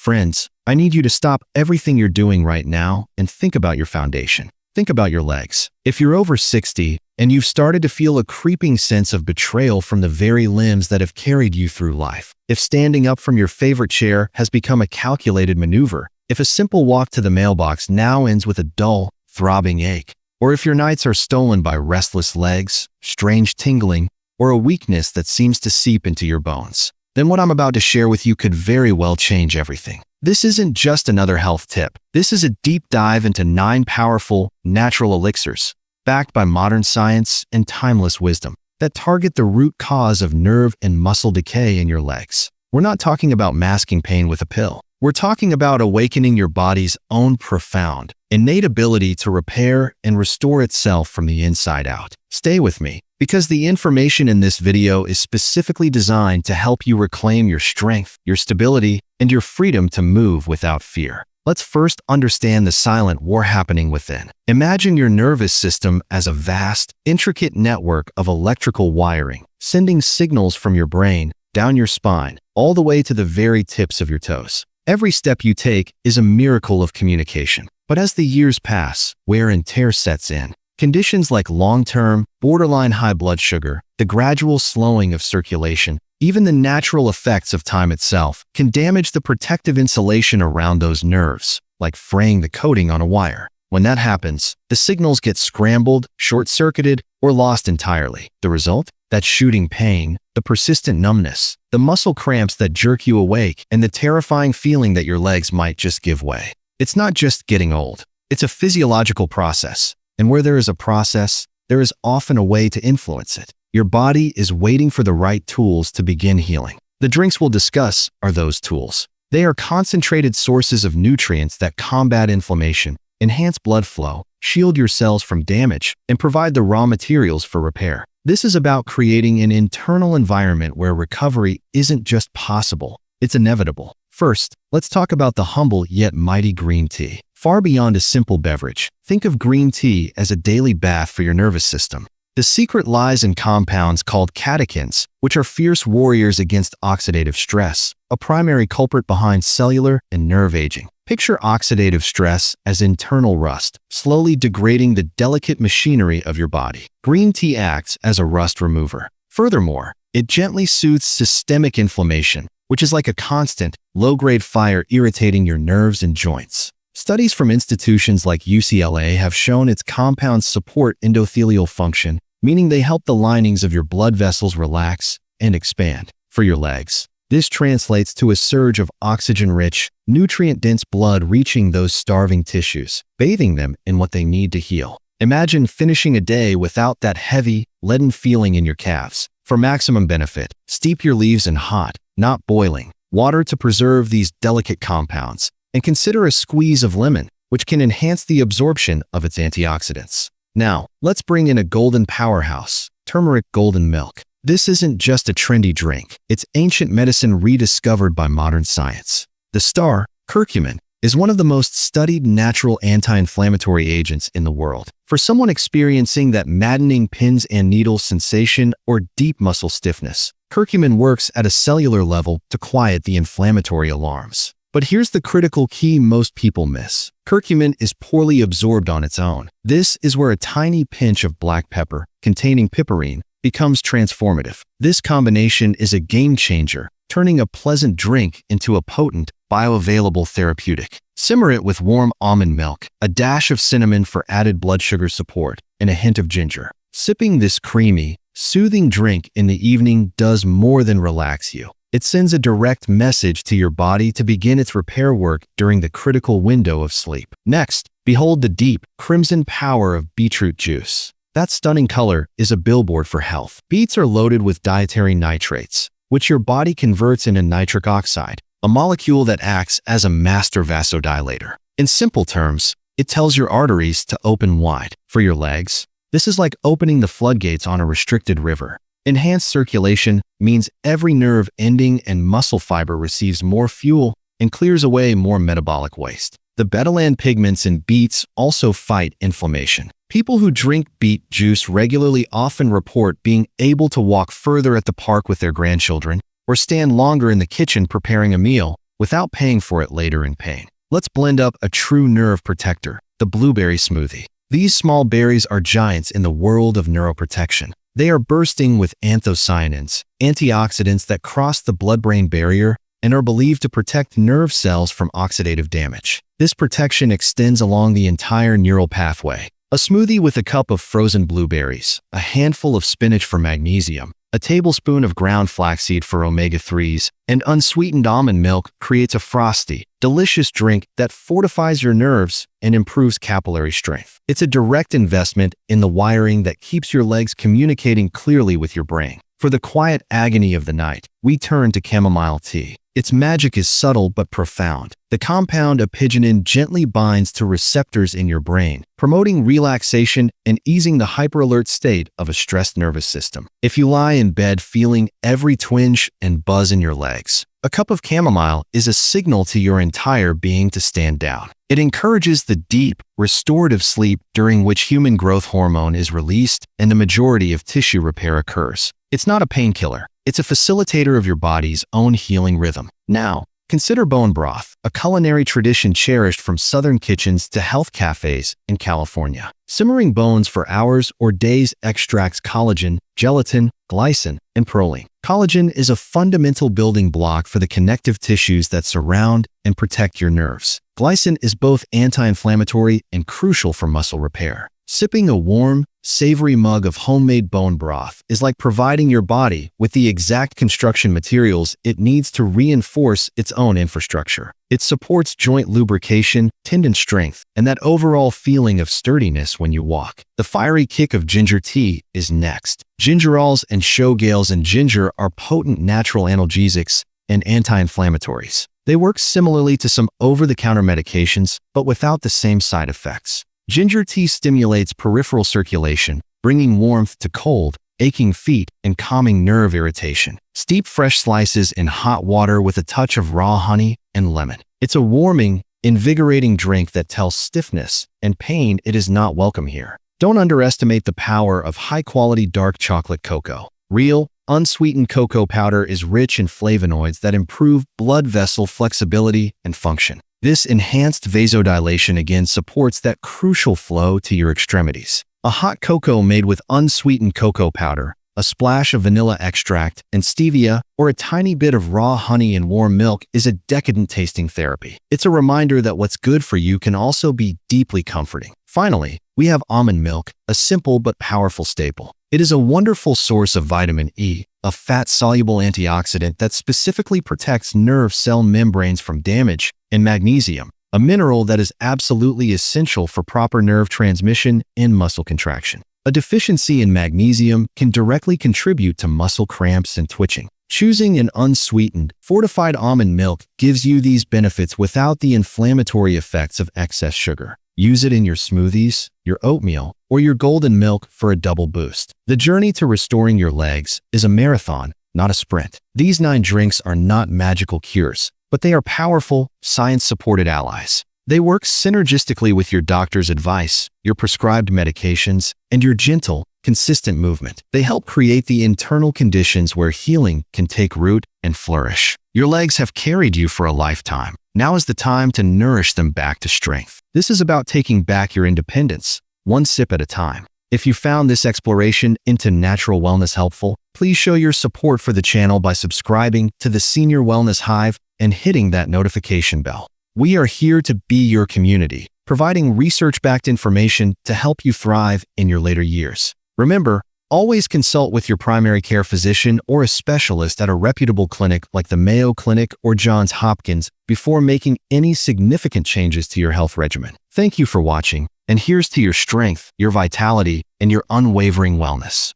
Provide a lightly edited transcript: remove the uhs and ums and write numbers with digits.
Friends, I need you to stop everything you're doing right now and think about your foundation. Think about your legs. If you're over 60 and you've started to feel a creeping sense of betrayal from the very limbs that have carried you through life, if standing up from your favorite chair has become a calculated maneuver, if a simple walk to the mailbox now ends with a dull, throbbing ache, or if your nights are stolen by restless legs, strange tingling, or a weakness that seems to seep into your bones, then what I'm about to share with you could very well change everything. This isn't just another health tip. This is a deep dive into 9 powerful, natural elixirs, backed by modern science and timeless wisdom, that target the root cause of nerve and muscle decay in your legs. We're not talking about masking pain with a pill. We're talking about awakening your body's own profound, innate ability to repair and restore itself from the inside out. Stay with me, because the information in this video is specifically designed to help you reclaim your strength, your stability, and your freedom to move without fear. Let's first understand the silent war happening within. Imagine your nervous system as a vast, intricate network of electrical wiring, sending signals from your brain, down your spine, all the way to the very tips of your toes. Every step you take is a miracle of communication. But as the years pass, wear and tear sets in. Conditions like long-term, borderline high blood sugar, the gradual slowing of circulation, even the natural effects of time itself can damage the protective insulation around those nerves, like fraying the coating on a wire. When that happens, the signals get scrambled, short-circuited, or lost entirely. The result? That shooting pain, the persistent numbness, the muscle cramps that jerk you awake, and the terrifying feeling that your legs might just give way. It's not just getting old. It's a physiological process. And where there is a process, there is often a way to influence it. Your body is waiting for the right tools to begin healing. The drinks we'll discuss are those tools. They are concentrated sources of nutrients that combat inflammation, enhance blood flow, shield your cells from damage, and provide the raw materials for repair. This is about creating an internal environment where recovery isn't just possible, it's inevitable. First, let's talk about the humble yet mighty green tea. Far beyond a simple beverage, think of green tea as a daily bath for your nervous system. The secret lies in compounds called catechins, which are fierce warriors against oxidative stress, a primary culprit behind cellular and nerve aging. Picture oxidative stress as internal rust, slowly degrading the delicate machinery of your body. Green tea acts as a rust remover. Furthermore, it gently soothes systemic inflammation, which is like a constant, low-grade fire irritating your nerves and joints. Studies from institutions like UCLA have shown its compounds support endothelial function, meaning they help the linings of your blood vessels relax and expand. For your legs, this translates to a surge of oxygen-rich, nutrient-dense blood reaching those starving tissues, bathing them in what they need to heal. Imagine finishing a day without that heavy, leaden feeling in your calves. For maximum benefit, steep your leaves in hot, not boiling, water to preserve these delicate compounds, and consider a squeeze of lemon, which can enhance the absorption of its antioxidants. Now, let's bring in a golden powerhouse, turmeric golden milk. This isn't just a trendy drink, it's ancient medicine rediscovered by modern science. The star, curcumin, is one of the most studied natural anti-inflammatory agents in the world. For someone experiencing that maddening pins and needles sensation or deep muscle stiffness, curcumin works at a cellular level to quiet the inflammatory alarms. But here's the critical key most people miss. Curcumin is poorly absorbed on its own. This is where a tiny pinch of black pepper, containing piperine, becomes transformative. This combination is a game changer, turning a pleasant drink into a potent, bioavailable therapeutic. Simmer it with warm almond milk, a dash of cinnamon for added blood sugar support, and a hint of ginger. Sipping this creamy, soothing drink in the evening does more than relax you. It sends a direct message to your body to begin its repair work during the critical window of sleep. Next, behold the deep, crimson power of beetroot juice. That stunning color is a billboard for health. Beets are loaded with dietary nitrates, which your body converts into nitric oxide, a molecule that acts as a master vasodilator. In simple terms, it tells your arteries to open wide. For your legs, this is like opening the floodgates on a restricted river. Enhanced circulation means every nerve ending and muscle fiber receives more fuel and clears away more metabolic waste. The betalain pigments in beets also fight inflammation. People who drink beet juice regularly often report being able to walk further at the park with their grandchildren or stand longer in the kitchen preparing a meal without paying for it later in pain. Let's blend up a true nerve protector, the blueberry smoothie. These small berries are giants in the world of neuroprotection. They are bursting with anthocyanins, antioxidants that cross the blood-brain barrier and are believed to protect nerve cells from oxidative damage. This protection extends along the entire neural pathway. A smoothie with a cup of frozen blueberries, a handful of spinach for magnesium, a tablespoon of ground flaxseed for omega-3s, and unsweetened almond milk creates a frosty, delicious drink that fortifies your nerves and improves capillary strength. It's a direct investment in the wiring that keeps your legs communicating clearly with your brain. For the quiet agony of the night, we turn to chamomile tea. Its magic is subtle but profound. The compound apigenin gently binds to receptors in your brain, promoting relaxation and easing the hyperalert state of a stressed nervous system. If you lie in bed feeling every twinge and buzz in your legs, a cup of chamomile is a signal to your entire being to stand down. It encourages the deep, restorative sleep during which human growth hormone is released and the majority of tissue repair occurs. It's not a painkiller. It's a facilitator of your body's own healing rhythm. Now, consider bone broth, a culinary tradition cherished from southern kitchens to health cafes in California. Simmering bones for hours or days extracts collagen, gelatin, glycine, and proline. Collagen is a fundamental building block for the connective tissues that surround and protect your nerves. Glycine is both anti-inflammatory and crucial for muscle repair. Sipping a warm, savory mug of homemade bone broth is like providing your body with the exact construction materials it needs to reinforce its own infrastructure. It supports joint lubrication, tendon strength, and that overall feeling of sturdiness when you walk. The fiery kick of ginger tea is next. Gingerols and showgales in ginger are potent natural analgesics and anti-inflammatories. They work similarly to some over-the-counter medications, but without the same side effects. Ginger tea stimulates peripheral circulation, bringing warmth to cold, aching feet, and calming nerve irritation. Steep fresh slices in hot water with a touch of raw honey and lemon. It's a warming, invigorating drink that tells stiffness and pain it is not welcome here. Don't underestimate the power of high-quality dark chocolate cocoa. Real, unsweetened cocoa powder is rich in flavonoids that improve blood vessel flexibility and function. This enhanced vasodilation again supports that crucial flow to your extremities. A hot cocoa made with unsweetened cocoa powder, a splash of vanilla extract and stevia, or a tiny bit of raw honey and warm milk is a decadent tasting therapy. It's a reminder that what's good for you can also be deeply comforting. Finally, we have almond milk, a simple but powerful staple. It is a wonderful source of vitamin E, a fat-soluble antioxidant that specifically protects nerve cell membranes from damage, and magnesium, a mineral that is absolutely essential for proper nerve transmission and muscle contraction. A deficiency in magnesium can directly contribute to muscle cramps and twitching. Choosing an unsweetened, fortified almond milk gives you these benefits without the inflammatory effects of excess sugar. Use it in your smoothies, your oatmeal, or your golden milk for a double boost. The journey to restoring your legs is a marathon, not a sprint. These 9 drinks are not magical cures, but they are powerful, science-supported allies. They work synergistically with your doctor's advice, your prescribed medications, and your gentle, consistent movement. They help create the internal conditions where healing can take root and flourish. Your legs have carried you for a lifetime. Now is the time to nourish them back to strength. This is about taking back your independence, one sip at a time. If you found this exploration into natural wellness helpful, please show your support for the channel by subscribing to the Senior Wellness Hive and hitting that notification bell. We are here to be your community, providing research-backed information to help you thrive in your later years. Remember, always consult with your primary care physician or a specialist at a reputable clinic like the Mayo Clinic or Johns Hopkins before making any significant changes to your health regimen. Thank you for watching, and here's to your strength, your vitality, and your unwavering wellness.